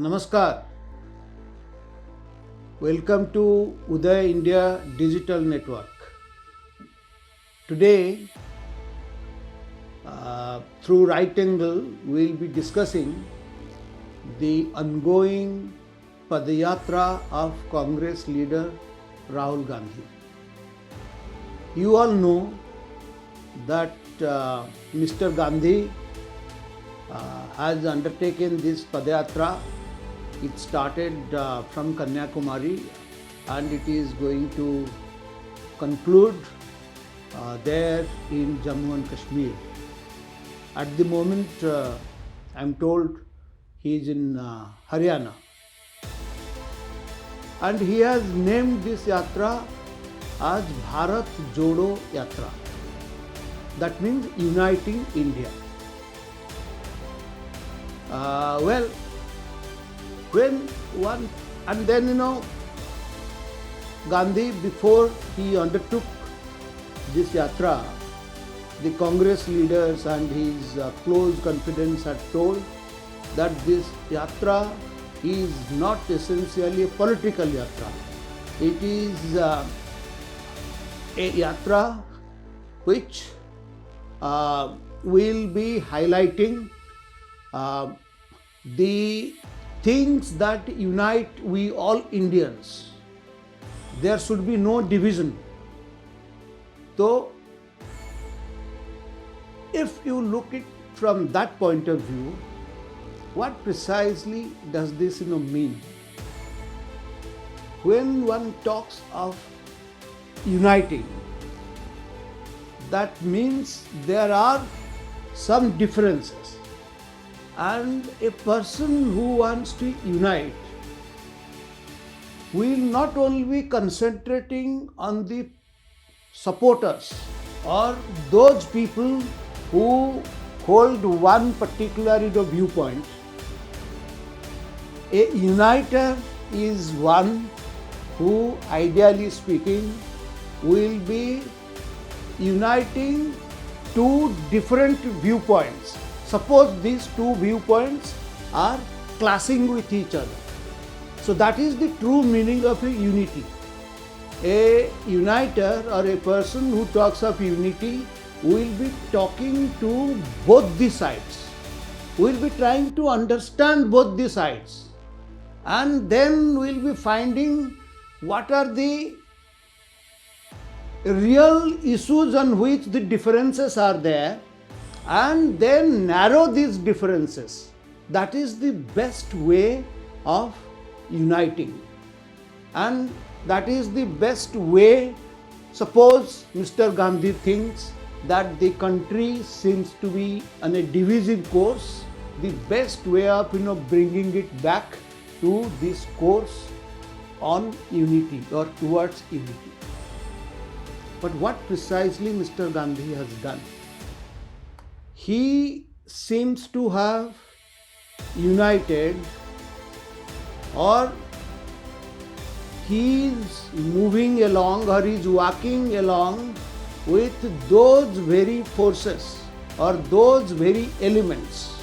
Namaskar. Welcome to Uday India Digital Network. Today, through Right Angle, we will be discussing the ongoing Padayatra of Congress leader Rahul Gandhi. You all know that Mr. Gandhi has undertaken this Padayatra. It started from Kanyakumari and it is going to conclude there in Jammu and Kashmir. At the moment, I am told he is in Haryana. And he has named this yatra as Bharat Jodo Yatra. That means uniting India. Gandhi, before he undertook this yatra, the Congress leaders and his close confidants had told that this yatra is not essentially a political yatra. It is a yatra which will be highlighting the things that unite we all Indians. There should be no division. So, if you look it from that point of view, what precisely does this mean? When one talks of uniting, that means there are some differences. And a person who wants to unite will not only be concentrating on the supporters or those people who hold one particular viewpoint. A uniter is one who, ideally speaking, will be uniting two different viewpoints. Suppose these two viewpoints are clashing with each other. So that is the true meaning of a unity. A uniter or a person who talks of unity will be talking to both the sides. Will be trying to understand both the sides. And then we'll be finding what are the real issues on which the differences are there, and then narrow these differences. That is the best way of uniting. And that is the best way. Suppose Mr. Gandhi thinks that the country seems to be on a divisive course, the best way of bringing it back to this course on unity or towards unity. But what precisely Mr. Gandhi has done? He seems to have united, or he is moving along or he is walking along with those very forces or those very elements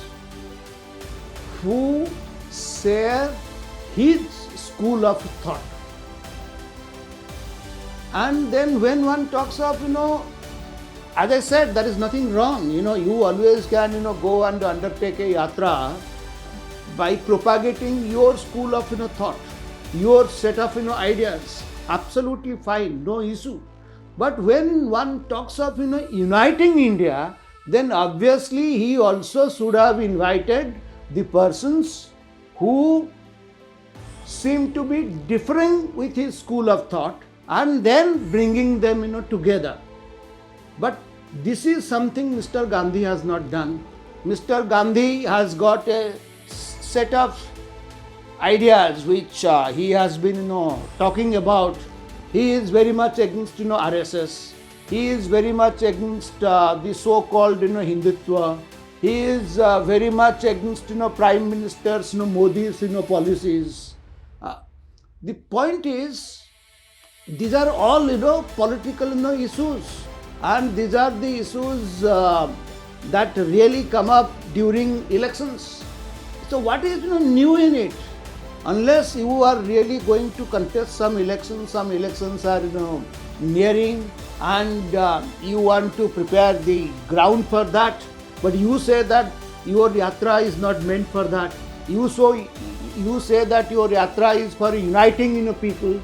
who share his school of thought. And then when one talks of, as I said, there is nothing wrong. You always can, go and undertake a yatra by propagating your school of, thought, your set of, ideas. Absolutely fine, no issue. But when one talks of, uniting India, then obviously he also should have invited the persons who seem to be differing with his school of thought and then bringing them, together. But this is something Mr. Gandhi has not done. Mr. Gandhi has got a set of ideas which he has been, talking about. He is very much against, RSS. He is very much against the so-called, Hindutva. He is very much against, Prime Minister's, Modi's, policies. The point is, these are all, political, issues. And these are the issues that really come up during elections. So what is new in it? unless you are really going to contest some elections are nearing, and you want to prepare the ground for that, but you say that your yatra is not meant for that. You say that your yatra is for uniting people.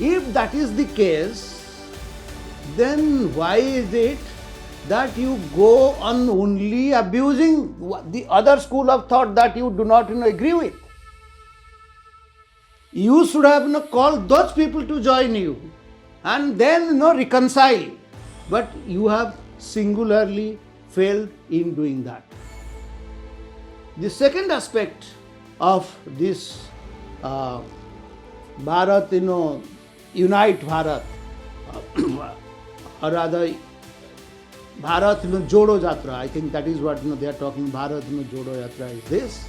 If that is the case, then why is it that you go on only abusing the other school of thought that you do not agree with? You should have called those people to join you and then reconcile. But you have singularly failed in doing that. The second aspect of this Bharat, Unite Bharat, or rather Bharat Jodo Yatra, I think that is what they are talking. Bharat Jodo Yatra is this.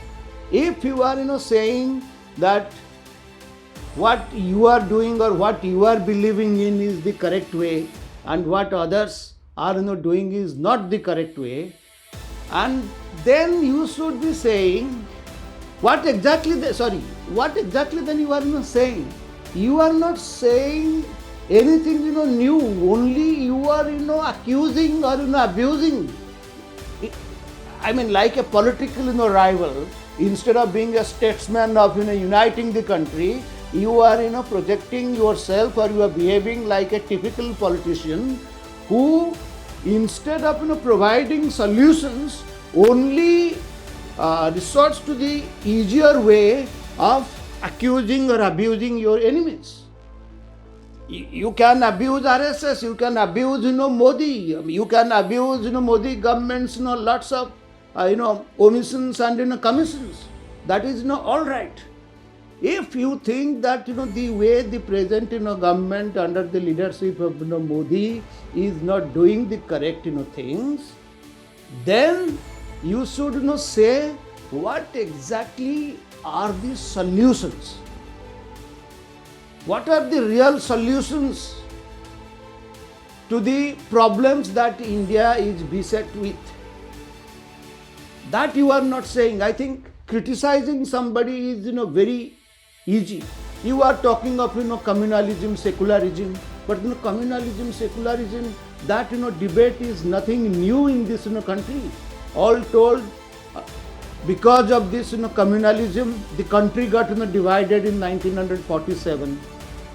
If you are saying that what you are doing or what you are believing in is the correct way, and what others are doing is not the correct way, and then you should be saying what exactly then you are saying. You are not saying anything new, only you are accusing or abusing. I mean, like a political rival, instead of being a statesman of uniting the country, you are projecting yourself, or you are behaving like a typical politician who, instead of providing solutions, only resorts to the easier way of accusing or abusing your enemies. You can abuse RSS, you can abuse Modi, you can abuse Modi government's lots of omissions and commissions. That is all right. If you think that the way the present government under the leadership of Modi is not doing the correct things, then you should say what exactly are the solutions. What are the real solutions to the problems that India is beset with? That you are not saying. I think criticizing somebody is very easy. You are talking of communalism, secularism, but communalism, secularism, that debate is nothing new in this country. All told, because of this communalism, the country got divided in 1947,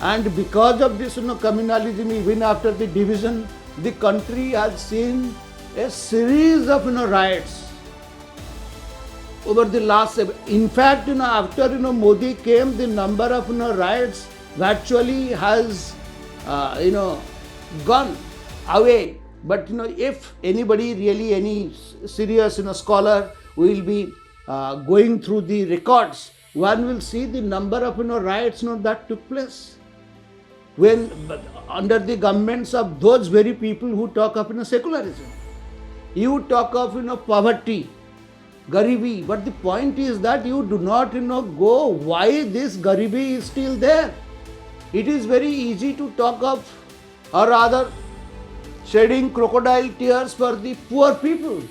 and because of this communalism, even after the division, the country has seen a series of riots over the last. In fact, after Modi came, the number of riots virtually has gone away. But if anybody really, any serious scholar will be going through the records, one will see the number of riots that took place when under the governments of those very people who talk of secularism. You talk of poverty, garibi, but the point is that you do not go why this garibi is still there. It is very easy to talk of, or rather shedding crocodile tears for the poor people,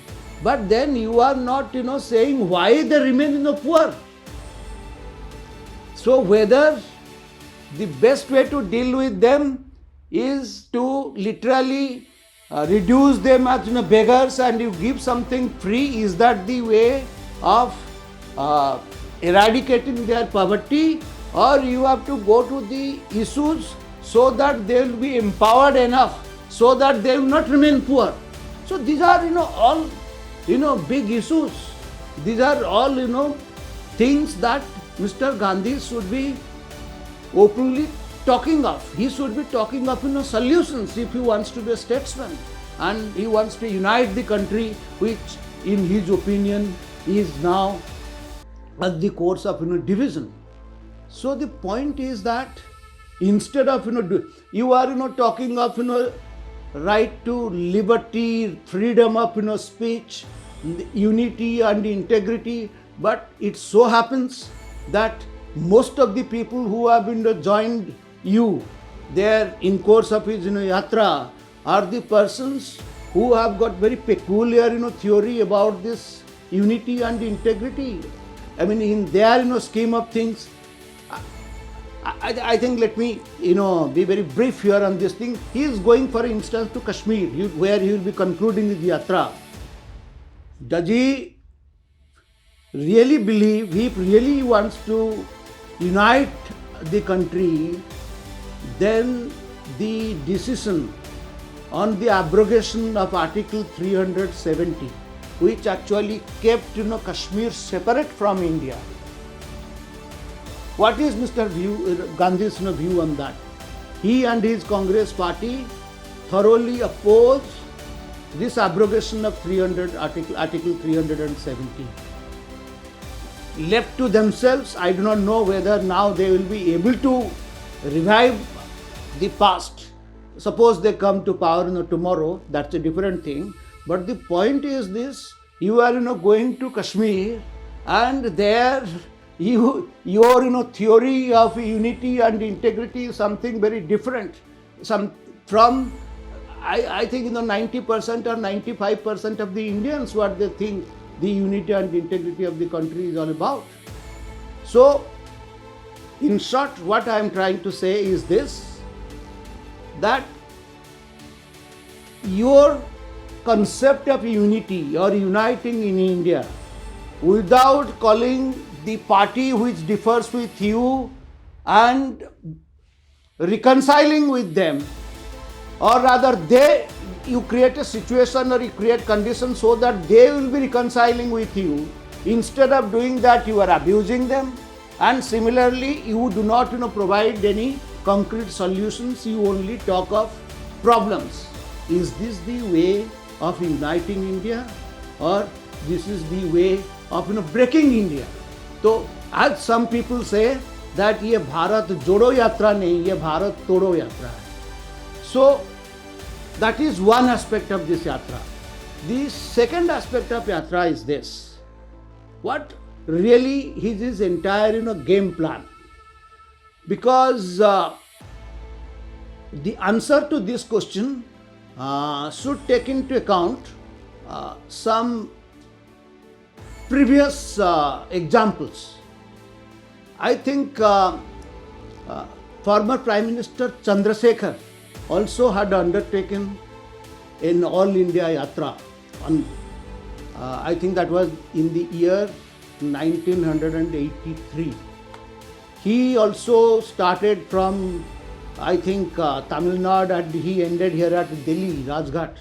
but then you are not saying why they remain poor. So whether the best way to deal with them is to literally reduce them as beggars and you give something free, is that the way of eradicating their poverty, or you have to go to the issues so that they will be empowered enough so that they will not remain poor. So these are all big issues. These are all things that Mr. Gandhi should be openly talking of. He should be talking of solutions if he wants to be a statesman and he wants to unite the country, which in his opinion is now at the course of division. So the point is that instead of you are talking of right to liberty, freedom of speech, unity and integrity, but it so happens that most of the people who have joined you there in course of his yatra are the persons who have got very peculiar theory about this unity and integrity. I mean, in their scheme of things, I think, let me be very brief here on this thing. He is going, for instance, to Kashmir, where he will be concluding his yatra. Does he really believe, he really wants to unite the country, then the decision on the abrogation of Article 370, which actually kept Kashmir separate from India. What is Mr. Gandhi's view on that? He and his Congress party thoroughly oppose this abrogation of Article 370. Left to themselves, I do not know whether now they will be able to revive the past. Suppose they come to power tomorrow, that's a different thing. But the point is this: you are going to Kashmir, and there your theory of unity and integrity is something very different. From I think 90% or 95% of the Indians, what they think the unity and integrity of the country is all about. So, in short, what I am trying to say is this: that your concept of unity or uniting in India without calling the party which differs with you and reconciling with them, or rather you create a situation or you create conditions so that they will be reconciling with you. Instead of doing that, you are abusing them, and similarly you do not provide any concrete solutions, you only talk of problems. Is this the way of uniting India, or this is the way of breaking India? So as some people say that ये भारत जोड़ो यात्रा नहीं, ये भारत तोड़ो यात्रा है. So that is one aspect of this yatra. The second aspect of yatra is this: what really is his entire game plan? Because the answer to this question should take into account some previous examples. I think former Prime Minister Chandrasekhar also had undertaken an All India Yatra. I think that was in the year 1983. He also started from, I think, Tamil Nadu, and he ended here at Delhi, Rajghat.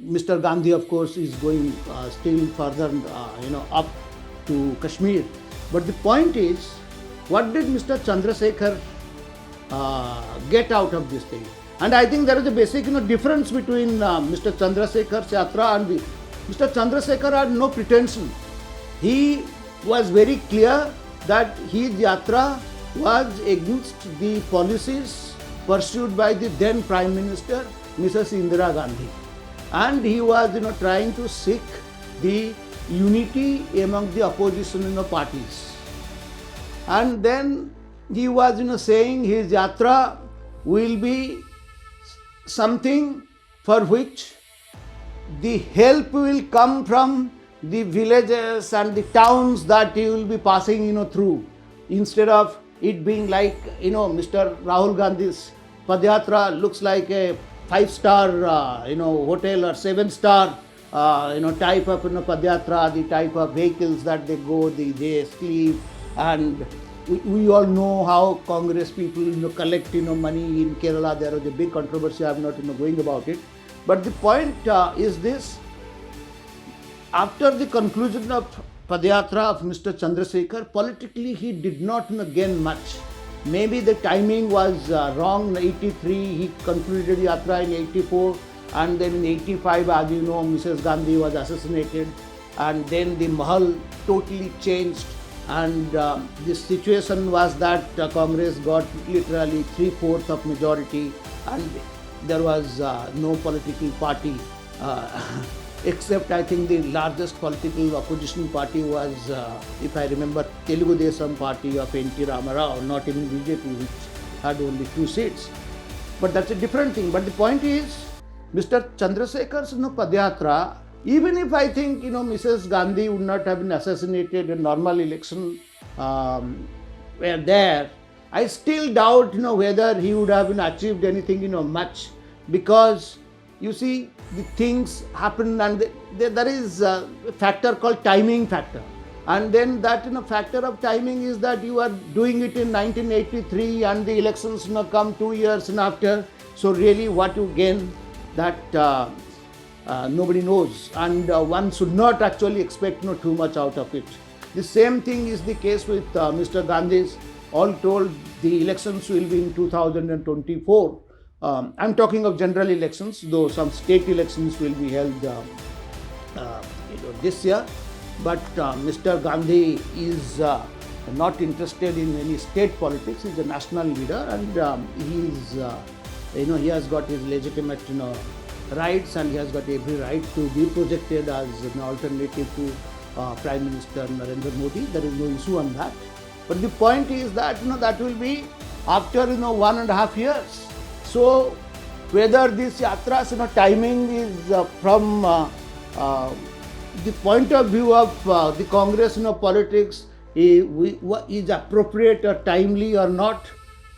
Mr. Gandhi, of course, is going still further, up to Kashmir. But the point is, what did Mr. Chandrasekhar get out of this thing? And I think there is a basic difference between Mr. Chandrasekhar's yatra and Mr. Chandrasekhar had no pretension. He was very clear that his yatra was against the policies pursued by the then Prime Minister, Mrs. Indira Gandhi. And he was trying to seek the unity among the opposition parties. And then he was saying his yatra will be something for which the help will come from the villages and the towns that he will be passing through, instead of it being like Mr. Rahul Gandhi's Padyatra looks like a 5-star hotel or 7-star type of Padyatra, the type of vehicles that they go, they sleep, and we all know how Congress people collect money in Kerala. There was a big controversy. I am not going about it. But the point is this: after the conclusion of Padyatra of Mr. Chandrasekhar, politically he did not gain much. Maybe the timing was wrong. In 83 he concluded Yatra in 84, and then in 85, as you know, Mrs. Gandhi was assassinated, and then the mahal totally changed. And the situation was that Congress got literally 3/4 of majority, and there was no political party except I think the largest political opposition party was, if I remember, Telugu Desam party of N.T. Ramarao, not even BJP, which had only 2 seats. But that's a different thing. But the point is, Mr. Chandrasekhar's Padyatra Even if I think, Mrs. Gandhi would not have been assassinated in normal election were there, I still doubt, whether he would have been achieved anything, much, because you see the things happen, and there is a factor called timing factor. And then that factor of timing is that you are doing it in 1983 and the elections come 2 years and after. So really what you gain, that nobody knows, and one should not actually expect too much out of it. The same thing is the case with Mr. Gandhi's. All told, the elections will be in 2024. I'm talking of general elections, though some state elections will be held this year. But Mr. Gandhi is not interested in any state politics. He's a national leader, and he has got his legitimate rights, and he has got every right to be projected as an alternative to Prime Minister Narendra Modi. There is no issue on that. But the point is that that will be after 1.5 years. So whether this yatra's timing is from the point of view of the Congress politics is appropriate or timely or not,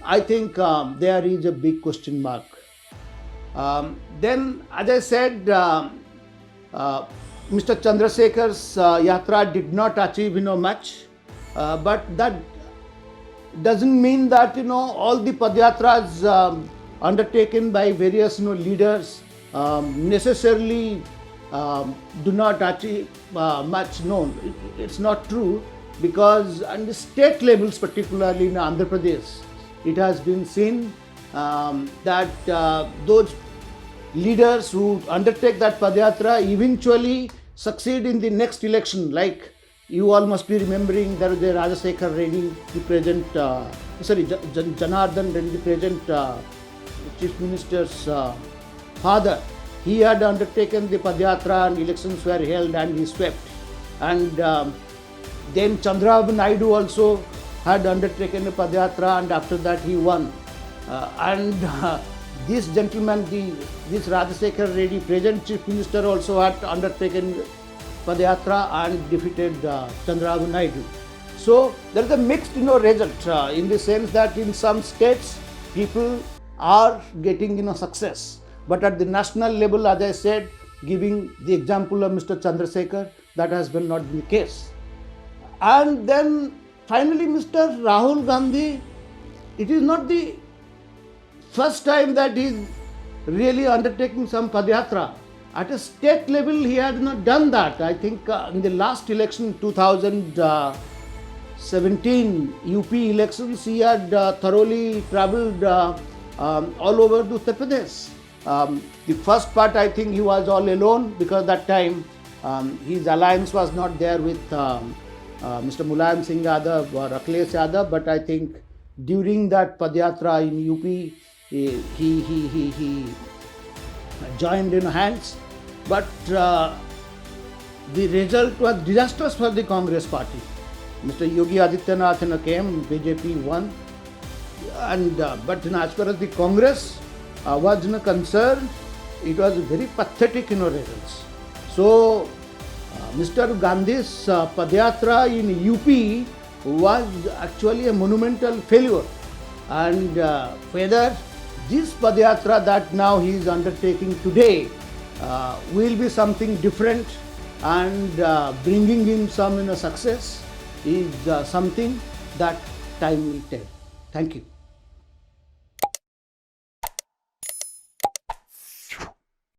I think there is a big question mark. Then, as I said, Mr. Chandrasekhar's yatra did not achieve much, but that doesn't mean that all the padyatras undertaken by various leaders necessarily do not achieve much. No, it's not true, because on the state levels, particularly in Andhra Pradesh, it has been seen that those leaders who undertake that Padyatra eventually succeed in the next election. Like you all must be remembering, there was a Rajasekhar Reddy, the present, Janardhan Reddy, the present Chief Minister's father. He had undertaken the Padyatra and elections were held and he swept. And then Chandrababu Naidu also had undertaken a Padyatra, and after that he won. This gentleman, this Rajasekhar Reddy, present Chief Minister, also had undertaken Padyatra and defeated Chandrababu Naidu. So there is a mixed result in the sense that in some states people are getting success. But at the national level, as I said, giving the example of Mr. Chandrasekhar, that has been not the case. And then finally, Mr. Rahul Gandhi, it is not the first time that he is really undertaking some Padyatra. At a state level, he had not done that. I think in the last election, 2017 UP elections, he had thoroughly travelled all over the Uttar Pradesh. The first part, I think he was all alone, because that time his alliance was not there with Mr. Mulayam Singh Yadav or Akhilesh Yadav. But I think during that Padyatra in UP, he joined in hands. But the result was disastrous for the Congress party. Mr. Yogi Adityanath came, BJP won. And but as far as the Congress was concerned, it was very pathetic results. So Mr. Gandhi's Padyatra in UP was actually a monumental failure. And whether this Padyatra that now he is undertaking today will be something different and bringing him some success is something that time will tell. Thank you.